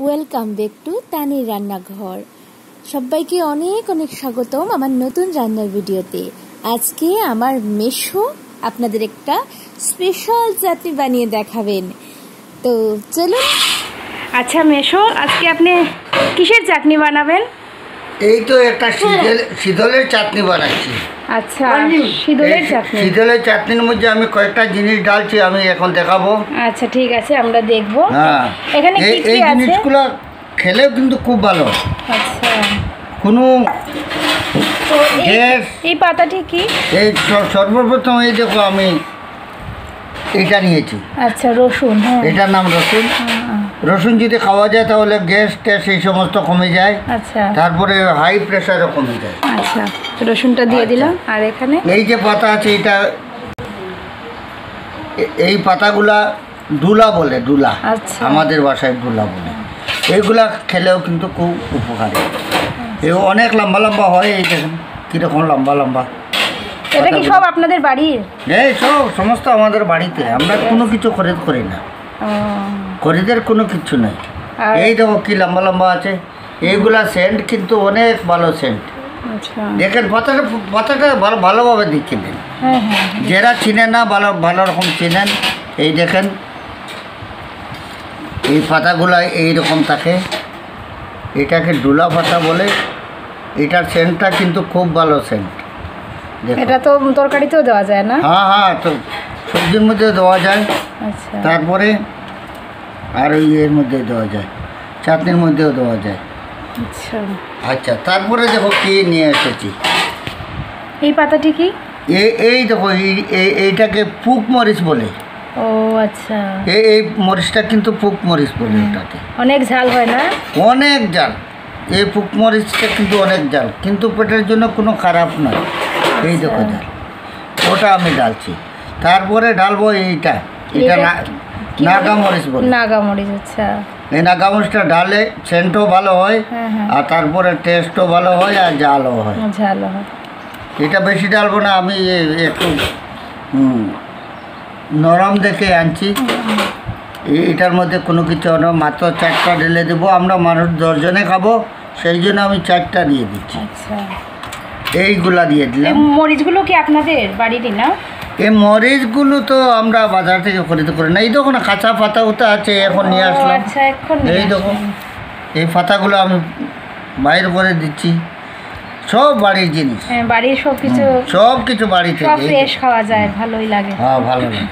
Welcome back to তানির রান্নাঘর। সবাইকে অনেক অনেক স্বাগতম আমার নতুন রান্নার ভিডিওতে। আজকে আমার মেশো আপনাদের একটা স্পেশাল চাটনি বানিয়ে দেখাবেন, তো চলুন। আচ্ছা মেশো, আজকে আপনি কিসের চাটনি বানাবেন? এই তো একটা শীতলের চাটনি বানাচ্ছি। আচ্ছা, শীতলের চাটনি। শীতলের চাটনির মধ্যে আমি কয়েকটা জিনিস ডালছি, আমি এখন দেখাবো। আচ্ছা ঠিক আছে, আমরা দেখবো। হ্যাঁ, এখানে কি কি এই আছে? জিনিসগুলো খেলেও কিন্তু খুব ভালো। আচ্ছা, কোনো তো এই পাতাটি কি? এই সর্বপ্রথম এই দেখো আমি এটা নিয়েছি। আচ্ছা, রসুন। হ্যাঁ, এটার নাম রসুন। রসুন যদি খাওয়া যায় তাহলে গ্যাস ট্যাস এই সমস্ত কমে যায়। আচ্ছা, তারপরে হাই প্রেশারও কমে যায়। আচ্ছা, রসুনটা দিয়ে দিলাম। আর এখানে এই যে পাতা আছে, এটা এই পাতাগুলা ডুলা বলে, ডুলা। আচ্ছা, আমাদের বাসায় ডুলা বলে। এইগুলা খেলেও কিন্তু খুব উপকারী। এও অনেক লম্বা লম্বা হয়, এই দেখুন কীরকম লম্বা লম্বা। এটা কি সব আপনাদের বাড়ির? এই সব সমস্ত আমাদের বাড়িতে, আমরা কোনো কিছু খরিদ করি না, খরিদের কোনো কিছু নেই। এই দেখো কি লম্বা লম্বা আছে। এইগুলা সেন্ট কিন্তু অনেক ভালো সেন্ট। দেখেন পাতাটা ভালোভাবে দেখে নেন। যারা চিনেন না ভালো রকম চিনেন। এই দেখেন এই পাতাগুলা এইরকম থাকে, এটাকে ডুলা পাতা বলে। এটার সেন্টটা কিন্তু খুব ভালো সেন্ট। এটা তো তরকারিতেও দেওয়া যায় না? হ্যাঁ হ্যাঁ, তো সবজির মধ্যে দেওয়া যায়। আচ্ছা, তারপরে আর ওই এর মধ্যে দেওয়া যায়, চাটনির মধ্যেও দেওয়া যায়। আচ্ছা আচ্ছা, তারপরে দেখো কি নিয়ে এসেছি। এই পাতাটি কি? এই দেখো এইটাকে পুক মরিচ বলে। ও আচ্ছা, এই মরিচটা কিন্তু পুক মরিচ বলে। এটাকে অনেক ঝাল হয় না? অনেক জাল। এই পুক মরিচটা কিন্তু অনেক জাল, কিন্তু পেটের জন্য কোনো খারাপ নয়। এই দেখো জাল, ওটা আমি ডালছি। তারপরে ডালবো এইটা, এটা নাগা মরিচ বলে। নাগা মরিচ। আচ্ছা, এই নাগা মরিচটা ডালে সেন্টও ভালো হয়, আর তারপরে টেস্টও ভালো হয়, আর ঝালও হয়। ঝালও হয়। এটা বেশি ডালবো না, আমি একটু নরম দেখে আনছি। এটার মধ্যে কোনো কিছু না, মাত্র 4টা ঢেলে দেবো। আমরা মানুষ 10 জনে খাবো, সেই জন্য আমি 4টা দিয়ে দিচ্ছি। আচ্ছা, এইগুলা দিয়ে দিলাম। মরিচগুলো কি আপনাদের বাড়িরই না? এই মরিচগুলো তো আমরা বাজার থেকে খরিদ করি না। এই দেখো না, কাঁচা পাতা ওটা আছে, এখন নিয়ে আসলাম। এই দেখো এই পাতাগুলো আমি বাইর করে দিচ্ছি। সব বাড়ির জিনিস, বাড়ির সব কিছু বাড়ি থেকে ফ্রেশ খাওয়া যায়, ভালোই লাগে। হ্যাঁ, ভালো লাগে।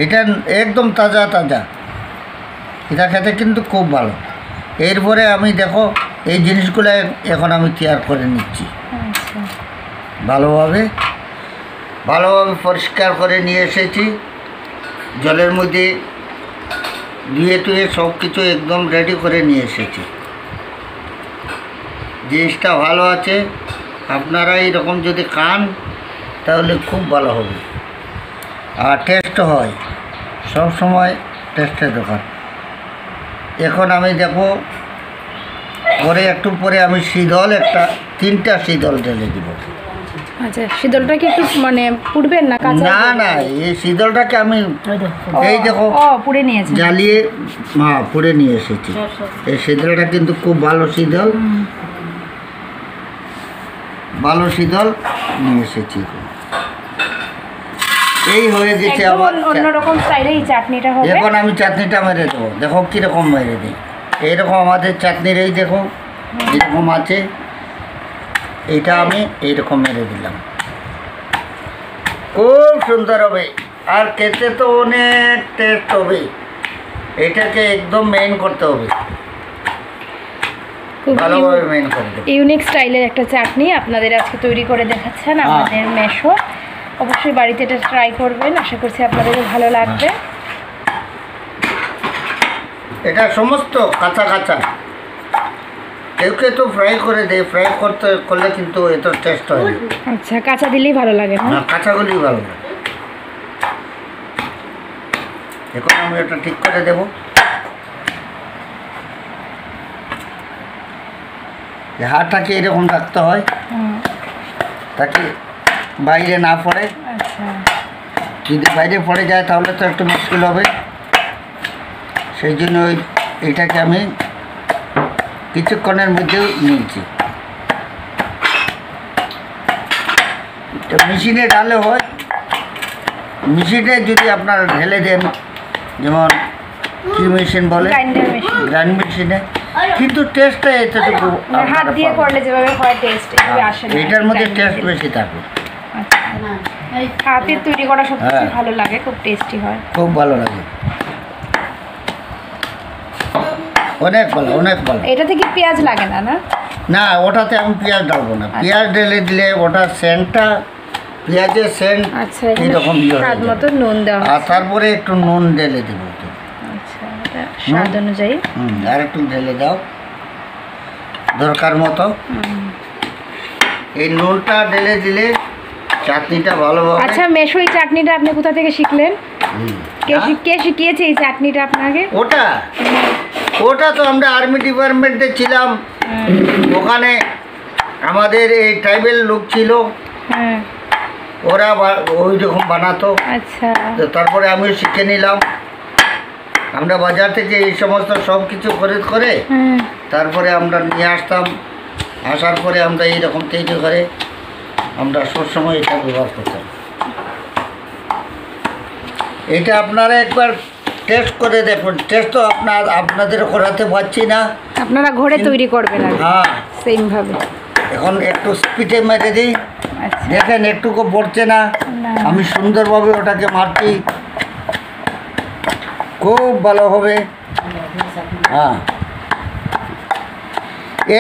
এটা একদম তাজা তাজা, এটা খেতে কিন্তু খুব ভালো। এরপরে আমি দেখো এই জিনিসগুলো এখন আমি তৈরি করে নিচ্ছি। ভালোভাবে পরিষ্কার করে নিয়ে এসেছি। জলের মধ্যে ধুয়ে টুয়ে সব কিছু একদম রেডি করে নিয়ে এসেছি। জিনিসটা ভালো আছে, আপনারা এইরকম যদি খান তাহলে খুব ভালো হবে, আর টেস্ট হয়। সব সময় টেস্টের দোকান। এখন আমি দেখো পরে একটু পরে আমি শীতল 3টা শীতল ঢেলে দিব। আচ্ছা, শীতলটা কি একটু মানে পুড়বেন না? না না, এই শীতলটাকে আমি এই দেখো পুড়ে নিয়েছি, জ্বালিয়ে পুড়ে নিয়ে এসেছি। এই শীতলটা কিন্তু খুব ভালো শীতল, নিয়ে এসেছি। এই হয়ে গেছে আমার অন্যরকম স্টাইলে এই চাটনিটা হবে। এখন আমি চাটনিটা মেরে দেবো। দেখো কীরকম মেরে দিই। এইরকম আমাদের চাটনির এই দেখো এরকম আছে, এটা আমি এইরকম মেরে দিলাম। খুব সুন্দর হবে, আর খেতে তো অনেক টেস্ট হবে। এটাকে একদম মেইন করতে হবে, ভালোভাবে মেইন করে দেবো। ইউনিক স্টাইলের একটা চাটনি আপনাদের আজকে তৈরি করে দেখাচ্ছেন আমাদের মেশো। অবশ্যই বাড়িতে এটা ট্রাই করবেন, আশা করছি আপনাদের ভালো লাগবে। এটা সমস্ত কাঁচা কাঁচা, কেউ তো ফ্রাই করে দেয়, ফ্রাই করলে কিন্তু এত টেস্ট হয়। আচ্ছা, কাঁচা দিলেই ভালো লাগে না? কাঁচাগুলোই ভালো লাগে। এখন আমি এটা ঠিক করে দেব। হাতটাকে এরকম রাখতে হয়, তাকে বাইরে না পড়ে। যদি বাইরে পড়ে যায় তাহলে তো একটু মুশকিল হবে। সেই জন্য এইটাকে আমি কিছুক্ষণের মধ্যেও নিয়েছি। মেশিনে ঢালে হয়, মেশিনে যদি আপনারা ঢেলে দেন, যেমন কি মেশিন বলে, গ্রাইন্ড মেশিনে, কিন্তু টেস্টটা এতটুকু হাত দিয়ে করলে যেভাবে হয় টেস্ট আসে না, এটার মধ্যে টেস্ট বেশি থাকে। হাতে তৈরি করা সবচেয়ে ভালো লাগে, খুব টেস্টি হয়, খুব ভালো লাগে, অনেক ভালো, অনেক ভালো। এটাতে কি পেঁয়াজ লাগে না? না না, ওটাতে আমি পেঁয়াজ ডালবো না। পেঁয়াজ ঢেলে দিলে ওটার সেন্টটা, পেঁয়াজের সেন্ট এইরকম স্বাদ মতো নুন দেওয়া, আর তারপরে একটু নুন ঢেলে দেবো। আচ্ছা, স্বাদ অনুযায়ী আর একটু ঢেলে দাও দরকার মতো। এই নুনটা ঢেলে দিলে চাটনিটা ভালোভাবে। আচ্ছা মেশো, এই চাটনিটা আপনি কোথা থেকে শিখলেন? কে শিখিয়েছে এই চাটনিটা আপনাকে? ওটা তো আমরা আর্মি ডিপার্টমেন্টে ছিলাম, ওখানে আমাদের এই ট্রাইবেল লোক ছিল, ওরা ওই রকম বানাতো। আচ্ছা, তারপরে আমিও শিখে নিলাম। আমরা বাজার থেকে এই সমস্ত সব কিছু খরিদ করে তারপরে আমরা নিয়ে আসতাম। আসার পরে আমরা এইরকম তৈরি করে আমরা সবসময় এটা ব্যবহার করতাম। এটা আপনারা একবার টেস্ট করে দেখুন। টেস্ট তো আপনাদের করাতে পারছি না, আপনারা ঘরে তৈরি করবেন। হ্যাঁ, সেম ভাবে এখন একটু স্পিডে মেরে দিই। আচ্ছা, দেখেন একটুকু পড়ছে না, আমি সুন্দরভাবে ওটাকে মারছি, খুব ভালো হবে। হ্যাঁ,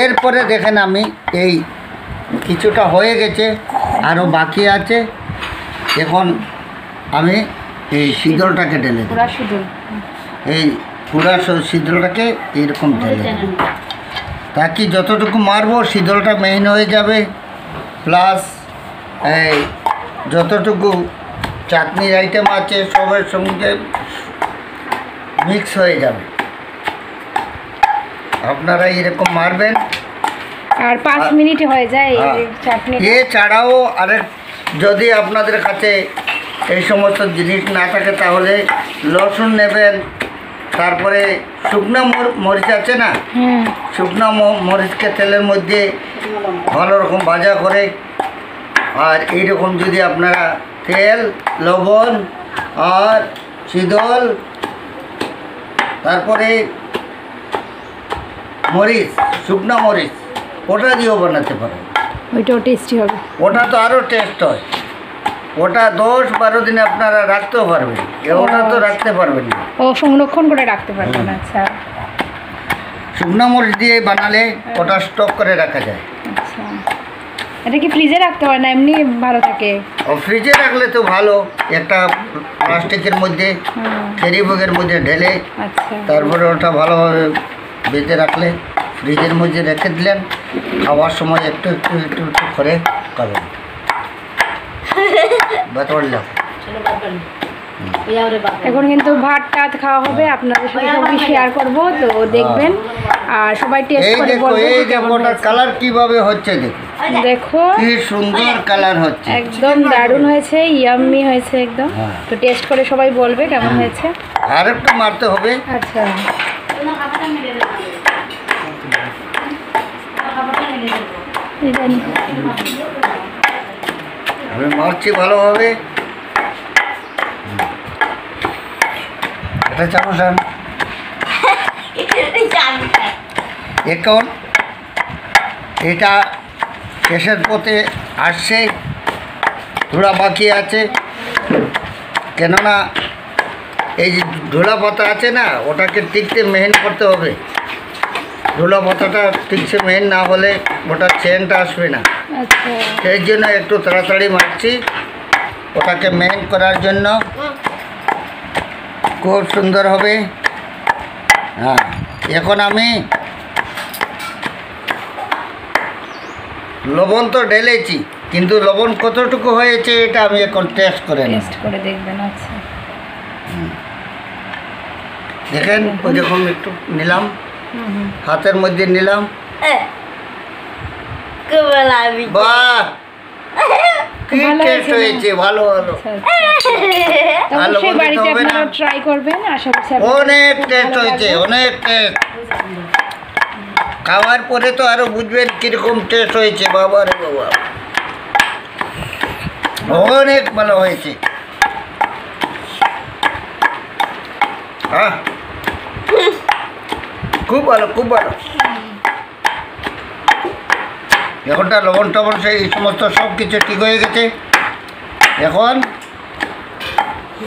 এরপরে দেখেন আমি এই কিছুটা হয়ে গেছে, আরও বাকি আছে। এখন আমি এই শীতলটাকে ঢেলে দেব, এই পুরা শীতলটাকে এইরকম ঢেলে দেব, তাকি যতটুকু মারবো শীতলটা মেইন হয়ে যাবে, প্লাস এই যতটুকু চাটনির আইটেম আছে সবের সঙ্গে মিক্স হয়ে যাবে। আপনারা এরকম মারবেন আর 5 মিনিট হয়ে যায় চাটনি। এছাড়াও আরেক, যদি আপনাদের কাছে এই সমস্ত জিনিস না থাকে তাহলে লসুন নেবেন, তারপরে শুকনো মরিচ আছে না, শুকনো মরিচকে তেলের মধ্যে ভালো রকম ভাজা করে, আর এইরকম যদি আপনারা তেল, লবণ আর শীতল, তারপরে মরিচ, শুকনো মরিচ, ওটা দিয়েও বানাতে পারেন। ওইটাও টেস্টি হবে, ওটা তো আরও টেস্ট হয়। ওটা 10-12 দিনে আপনারা রাখতেও পারবেন, ওটা তো রাখতে পারবেন না, ও সংরক্ষণ করে রাখতে পারবেন। আচ্ছা, শুকনো মরিচ দিয়ে বানালে ওটা স্টক করে রাখা যায়। আচ্ছা, এটা কি ফ্রিজে রাখতে হয় না এমনি ভালো থাকে? ও ফ্রিজে রাখলে তো ভালো, একটা প্লাস্টিকের মধ্যে, ক্যারি ব্যাগের মধ্যে ঢেলে, তারপরে ওটা ভালোভাবে বেঁধে রাখলে ফ্রিজের মধ্যে রেখে দিলেন, খাওয়ার সময় একটু একটু একটু একটু করে খাবেন। বাতলাম এখন কিন্তু ভাত টাত খাওয়া হবে, আপনাদের সাথে সবই শেয়ার করব, তো দেখবেন আর সবাই টেস্ট করে বলবেন। এই দেখো ওটার কালার কিভাবে হচ্ছে, দেখো কি সুন্দর কালার হচ্ছে, একদম দারুণ হয়েছে, ইয়াম্মি হয়েছে একদম। তো টেস্ট করে সবাই বলবে কেমন হয়েছে। আর একটু মারতে হবে। আচ্ছা, আমি মারছি ভালোভাবে। এটা চামচ আন। এখন এটা শেষের পথে আসছে, ধুলা বাকি আছে, কেননা এই যে ধুলা পাতা আছে না, ওটাকে টিকতে মেহনত করতে হবে। ধুলা পাতাটা ঠিকছে মেহনত না হলে ওটার চেনটা আসবে না, সেই জন্য একটু তাড়াতাড়ি মারছি ওটাকে মেহনত করার জন্য, খুব সুন্দর হবে। হ্যাঁ, এখন আমি লবণ তো ঢেলেছি, কিন্তু লবণ কতটুকু হয়েছে এটা আমি এখন টেস্ট করে দেখবেন। আচ্ছা, দেখেন ওই রকম একটু নিলাম, হাতের মধ্যে নিলাম, বাহ কি টেস্ট হয়েছে, ভালো ভালো, ট্রাই করবেন, আশা করছি অনেক টেস্ট হয়েছে, অনেক টেস্ট। খাওয়ার পরে তো আরো বুঝবেন কিরকম টেস্ট হয়েছে। বাবা রে বাবা, অনেক ভালো হয়েছে। হ্যাঁ, খুব ভালো, খুব ভালো। এখনটা লবণ টবণ সেই সমস্ত সব কিছু ঠিক হয়ে গেছে। এখন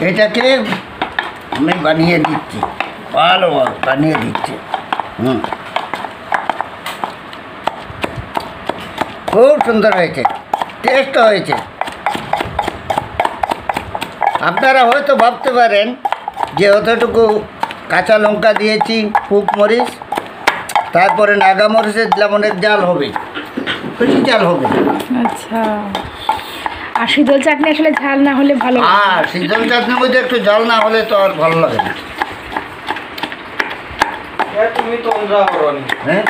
এটাকে আমি বানিয়ে দিচ্ছি, ভালো বানিয়ে দিচ্ছি। খুব সুন্দর হয়েছে, টেস্ট হয়েছে। আপনারা হয়তো ভাবতে পারেন যে অতটুকু কাঁচা লঙ্কা দিয়েছি, পুক মরিচ, তারপরে নাগা মরিচের দিলাম, অনেক জাল হবে, বেশি জাল হবে। আচ্ছা, আর শীতল চাটনি আসলে ঝাল না হলে ভালো লাগে। আর শীতল চাটনির মধ্যে একটু জাল না হলে তো আর ভালো লাগে না। হ্যাঁ,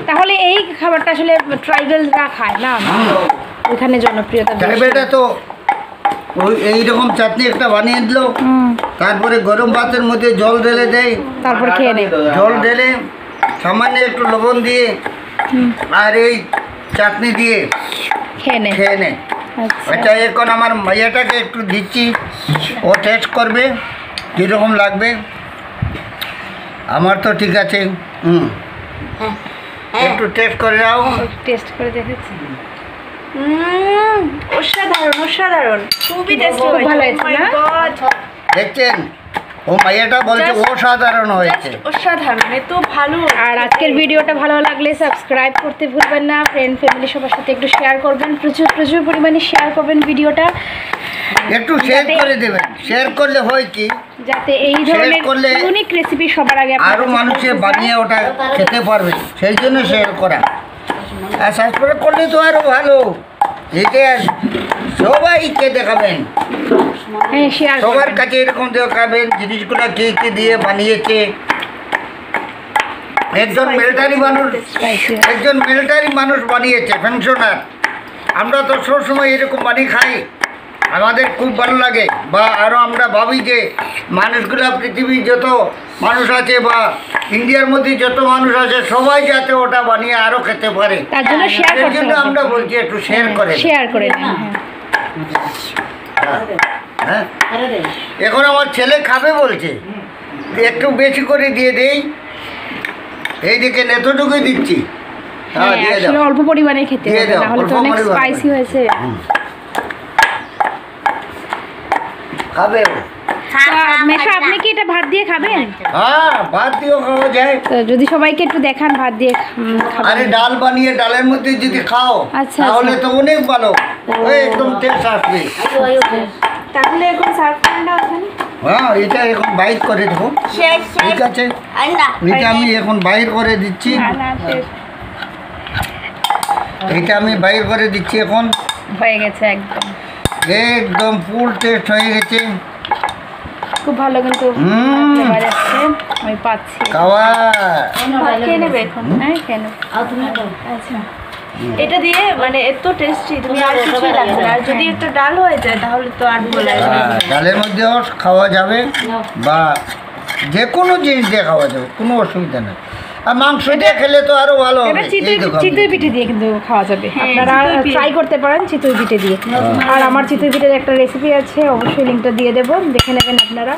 তাহলে এই খাবারটা আসলে ট্রাইবেলরা খায় না, ওইখানে জনপ্রিয়তা। ট্রাইবেলরা তো ওই এইরকম চাটনি একটা বানিয়ে দিল, তারপরে গরম ভাতের মধ্যে জল ঢেলে দেয়, তারপর খেয়ে নেয়। জল ঢেলে সামান্য একটু লবণ দিয়ে আর এই চাটনি দিয়ে খেয়ে নেয়। আচ্ছা, এখন আমার মাইয়াটাকে একটু দিচ্ছি, ও টেস্ট করবে কীরকম লাগবে। আমার তো ঠিক আছে, একটু টেস্ট করে নাও। টেস্ট করে দেখেছি, অসাধারণ অসাধারণ, খুবই টেস্টি, খুব ভালো হয়েছে না? দেখছেন, ও মাইয়াটা বলছে অসাধারণ হয়েছে, অসাধারণ, এত ভালো। আর আজকের ভিডিওটা ভালো লাগলে সাবস্ক্রাইব করতে ভুলবেন না, ফ্রেন্ড ফ্যামিলি সবার সাথে একটু শেয়ার করবেন, প্রচুর প্রচুর পরিমাণে শেয়ার করবেন ভিডিওটা, একটু শেয়ার করে দেবেন। শেয়ার করলে হয় কি, যাতে এই ধরনের ইউনিক রেসিপি সবার আগে আরো মানুষে বানিয়ে ওটা খেতে পারবে, সেই জন্য শেয়ার করা। আর সাবস্ক্রাইব করলে তো আরো ভালো, এটা সবাইকে দেখাবেন, সবার কাছে এরকম দেখাবেন জিনিসগুলো কে কে দিয়ে বানিয়েছে। একজন মিলিটারি মানুষ বানিয়েছে, পেনশনার। আমরা তো সবসময় এরকম বানিয়ে খাই, আমাদের খুব ভালো লাগে। বা আরও আমরা ভাবি যে মানুষগুলো, পৃথিবীর যত মানুষ আছে বা ইন্ডিয়ার মধ্যে যত মানুষ আছে, সবাই যাতে ওটা বানিয়ে আরও খেতে পারে, তার জন্য আমরা বলছি একটু শেয়ার করে। হ্যাঁ, এখন আমার ছেলে খাবে বলছে, একটু বেশি করে দিয়ে দেই। এইদিকে এতটুকুই দিচ্ছি, অল্প পরিমাণে খেতে হবে, নাহলে তো অনেক স্পাইসি হয়েছে। খাবে মেশো, আপনি কি এটা ভাত দিয়ে খাবেন? হ্যাঁ, ভাত দিয়েও খাওয়া যায়। তো যদি সবাইকে একটু দেখান ভাত দিয়ে খাবেন। আরে ডাল বানিয়ে ডালের মধ্যে যদি খাও তাহলে তো অনেক ভালো, একদম টেস্ট আসবে। তাহলে এখন সার্ভ করে দাও ওখানে। হ্যাঁ, এটা এখন বাইর করে দেবো, ঠিক আছে? এটা আমি এখন বাইর করে দিচ্ছি, এটা আমি বাইর করে দিচ্ছি। এখন হয়ে গেছে, একদম একদম ফুল টেস্ট হয়ে গেছে, খুব ভালো। কিন্তু আমি পাচ্ছি খাওয়া খেয়ে নেবে এখন। হ্যাঁ, কেন? আচ্ছা, এটা দিয়ে মানে এত টেস্টি, তুমি আর কিছুই লাগবে না। আর যদি একটু ডাল হয়ে যায় তাহলে তো আর বলে, ডালের মধ্যেও খাওয়া যাবে বা যে কোনো জিনিস দিয়ে খাওয়া যাবে, কোনো অসুবিধা নেই। আর মাংস দিয়ে খেলে তো আরো ভালো হবে। চিতই পিঠে দিয়ে কিন্তু খাওয়া যাবে, আপনারা ট্রাই করতে পারেন চিতই পিঠে দিয়ে। আর আমার চিতই পিঠের একটা রেসিপি আছে, অবশ্যই লিঙ্কটা দিয়ে দেবো, দেখে নেবেন আপনারা,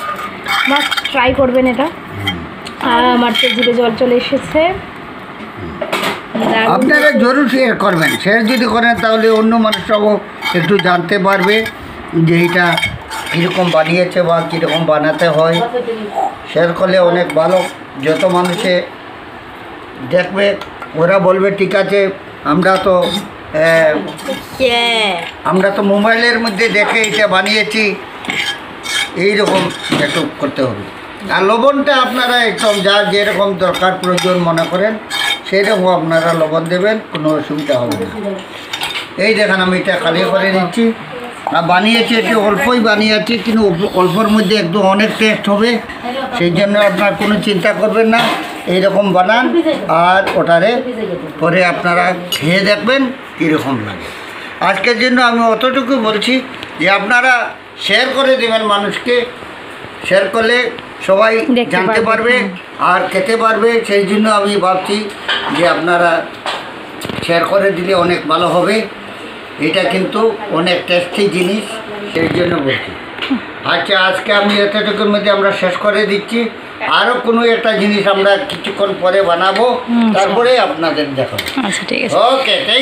মাস্ট ট্রাই করবেন এটা। আর আমার তো জিভে জল চলে এসেছে। আপনারা জরুর শেয়ার করবেন, শেয়ার যদি করেন তাহলে অন্য মানুষরাও একটু জানতে পারবে যে এটা কীরকম বানিয়েছে বা কীরকম বানাতে হয়। শেয়ার করলে অনেক ভালো, যত মানুষে দেখবে ওরা বলবে ঠিক আছে, আমরা তো মোবাইলের মধ্যে দেখে এটা বানিয়েছি, এইরকম একটু করতে হবে। আর লবণটা আপনারা একদম যার যেরকম দরকার প্রয়োজন মনে করেন সেরকম আপনারা লবণ দেবেন, কোনো অসুবিধা হবে না। এই দেখেন আমি এটা খালি করে নিচ্ছি, আর বানিয়েছি একটু অল্পই বানিয়েছি, কিন্তু অল্পর মধ্যে একদম অনেক টেস্ট হবে, সেই জন্য আপনার কোনো চিন্তা করবেন না। এইরকম বানান আর ওটারে পরে আপনারা খেয়ে দেখবেন কীরকম লাগে। আজকের জন্য আমি অতটুকু বলছি যে আপনারা শেয়ার করে দেবেন মানুষকে, শেয়ার করলে সবাই জানতে পারবে আর খেতে পারবে। সেই জন্য আমি ভাবছি যে আপনারা শেয়ার করে দিলে অনেক ভালো হবে। এটা কিন্তু অনেক টেস্টি জিনিস, সেই জন্য বলছি। আচ্ছা, আজকে আমি এতটুকুর মধ্যে আমরা শেষ করে দিচ্ছি। আরও কোনো একটা জিনিস আমরা কিছুক্ষণ পরে বানাবো, তারপরে আপনাদের দেখাবো। আচ্ছা, ঠিক আছে। ওকে।